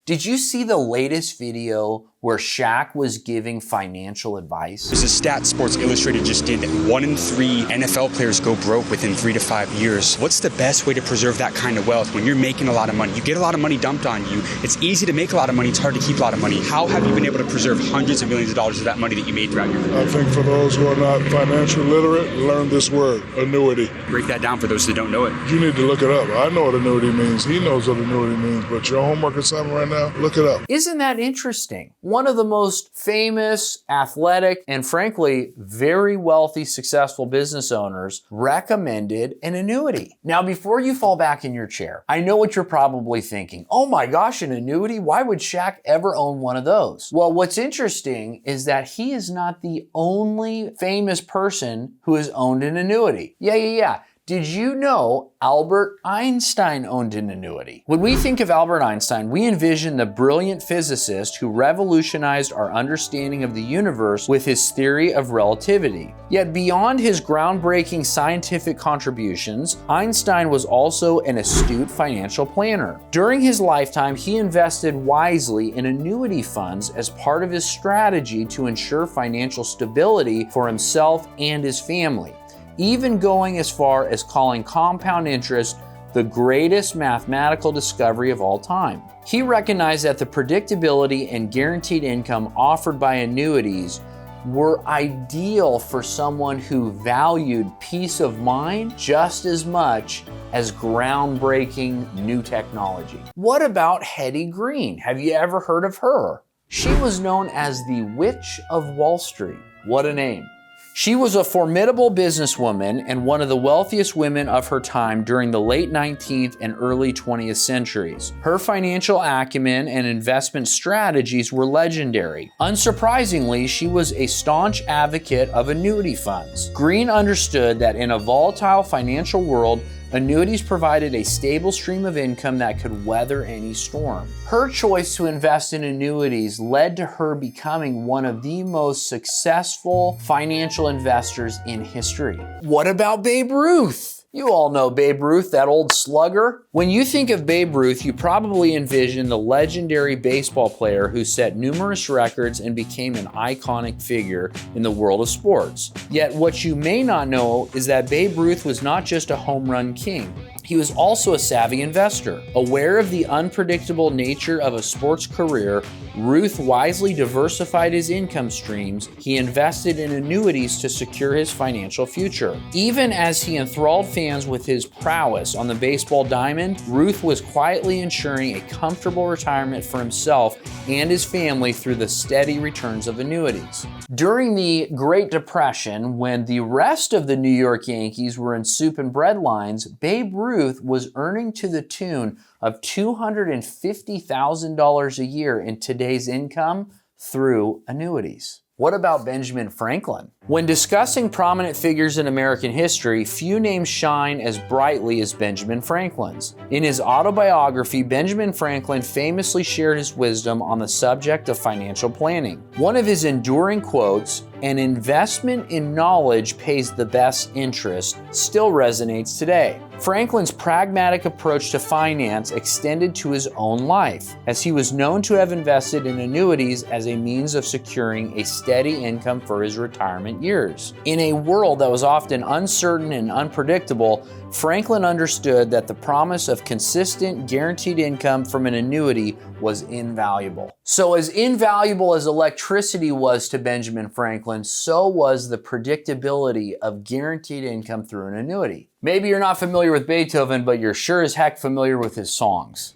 Did you see the latest video where Shaq was giving financial advice? There's a stat Sports Illustrated just did that 1 in 3 NFL players go broke within 3 to 5 years. What's the best way to preserve that kind of wealth when you're making a lot of money? You get a lot of money dumped on you. It's easy to make a lot of money. It's hard to keep a lot of money. How have you been able to preserve hundreds of millions of dollars of that money that you made throughout your career? I think for those who are not financially literate, learn this word, annuity. Break that down for those that don't know it. You need to look it up. I know what annuity means. He knows what annuity means. But your homework assignment right now, look it up. Isn't that interesting? One of the most famous, athletic, and frankly, very wealthy, successful business owners recommended an annuity. Now, before you fall back in your chair, I know what you're probably thinking. Oh my gosh, an annuity? Why would Shaq ever own one of those? Well, what's interesting is that he is not the only famous person who has owned an annuity. Yeah. Did you know Albert Einstein owned an annuity? When we think of Albert Einstein, we envision the brilliant physicist who revolutionized our understanding of the universe with his theory of relativity. Yet beyond his groundbreaking scientific contributions, Einstein was also an astute financial planner. During his lifetime, he invested wisely in annuity funds as part of his strategy to ensure financial stability for himself and his family, even going as far as calling compound interest the greatest mathematical discovery of all time. He recognized that the predictability and guaranteed income offered by annuities were ideal for someone who valued peace of mind just as much as groundbreaking new technology. What about Hetty Green? Have you ever heard of her? She was known as the Witch of Wall Street. What a name. She was a formidable businesswoman and one of the wealthiest women of her time during the late 19th and early 20th centuries. Her financial acumen and investment strategies were legendary. Unsurprisingly, she was a staunch advocate of annuity funds. Green understood that in a volatile financial world, annuities provided a stable stream of income that could weather any storm. Her choice to invest in annuities led to her becoming one of the most successful financial investors in history. What about Babe Ruth? You all know Babe Ruth, that old slugger. When you think of Babe Ruth, you probably envision the legendary baseball player who set numerous records and became an iconic figure in the world of sports. Yet what you may not know is that Babe Ruth was not just a home run king. He was also a savvy investor. Aware of the unpredictable nature of a sports career, Ruth wisely diversified his income streams. He invested in annuities to secure his financial future. Even as he enthralled fans with his prowess on the baseball diamond, Ruth was quietly ensuring a comfortable retirement for himself and his family through the steady returns of annuities. During the Great Depression, when the rest of the New York Yankees were in soup and bread lines, Babe Ruth was earning to the tune of $250,000 a year in today's income through annuities. What about Benjamin Franklin? When discussing prominent figures in American history, few names shine as brightly as Benjamin Franklin's. In his autobiography, Benjamin Franklin famously shared his wisdom on the subject of financial planning. One of his enduring quotes, "An investment in knowledge pays the best interest," still resonates today. Franklin's pragmatic approach to finance extended to his own life, as he was known to have invested in annuities as a means of securing a steady income for his retirement years. In a world that was often uncertain and unpredictable, Franklin understood that the promise of consistent, guaranteed income from an annuity was invaluable. So as invaluable as electricity was to Benjamin Franklin, so was the predictability of guaranteed income through an annuity. Maybe you're not familiar with Beethoven, but you're sure as heck familiar with his songs.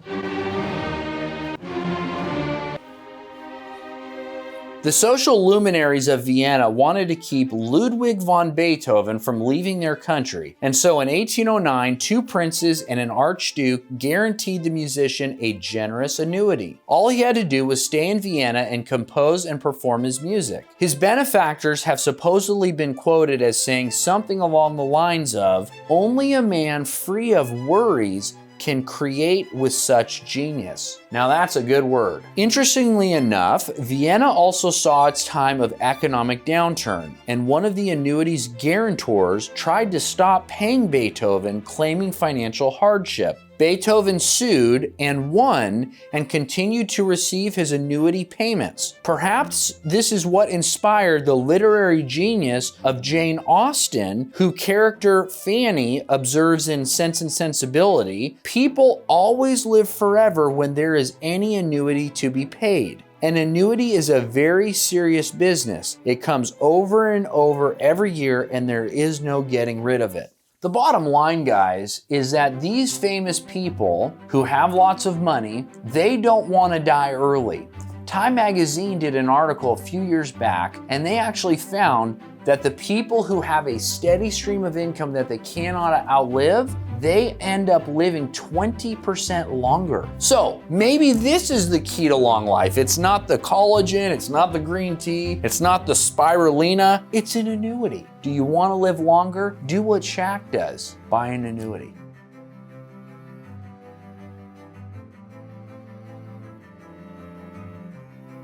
The social luminaries of Vienna wanted to keep Ludwig von Beethoven from leaving their country, and so in 1809, 2 princes and an archduke guaranteed the musician a generous annuity. All he had to do was stay in Vienna and compose and perform his music. His benefactors have supposedly been quoted as saying something along the lines of, "Only a man free of worries can create with such genius." Now that's a good word. Interestingly enough, Vienna also saw its time of economic downturn, and one of the annuity's guarantors tried to stop paying Beethoven, claiming financial hardship. Beethoven sued and won and continued to receive his annuity payments. Perhaps this is what inspired the literary genius of Jane Austen, whose character Fanny observes in Sense and Sensibility, people always live forever when there is any annuity to be paid. An annuity is a very serious business. It comes over and over every year and there is no getting rid of it. The bottom line, guys, is that these famous people who have lots of money, they don't want to die early. Time magazine did an article a few years back, and they actually found that the people who have a steady stream of income that they cannot outlive, they end up living 20% longer. So maybe this is the key to long life. It's not the collagen, it's not the green tea, it's not the spirulina, it's an annuity. Do you want to live longer? Do what Shaq does. Buy an annuity.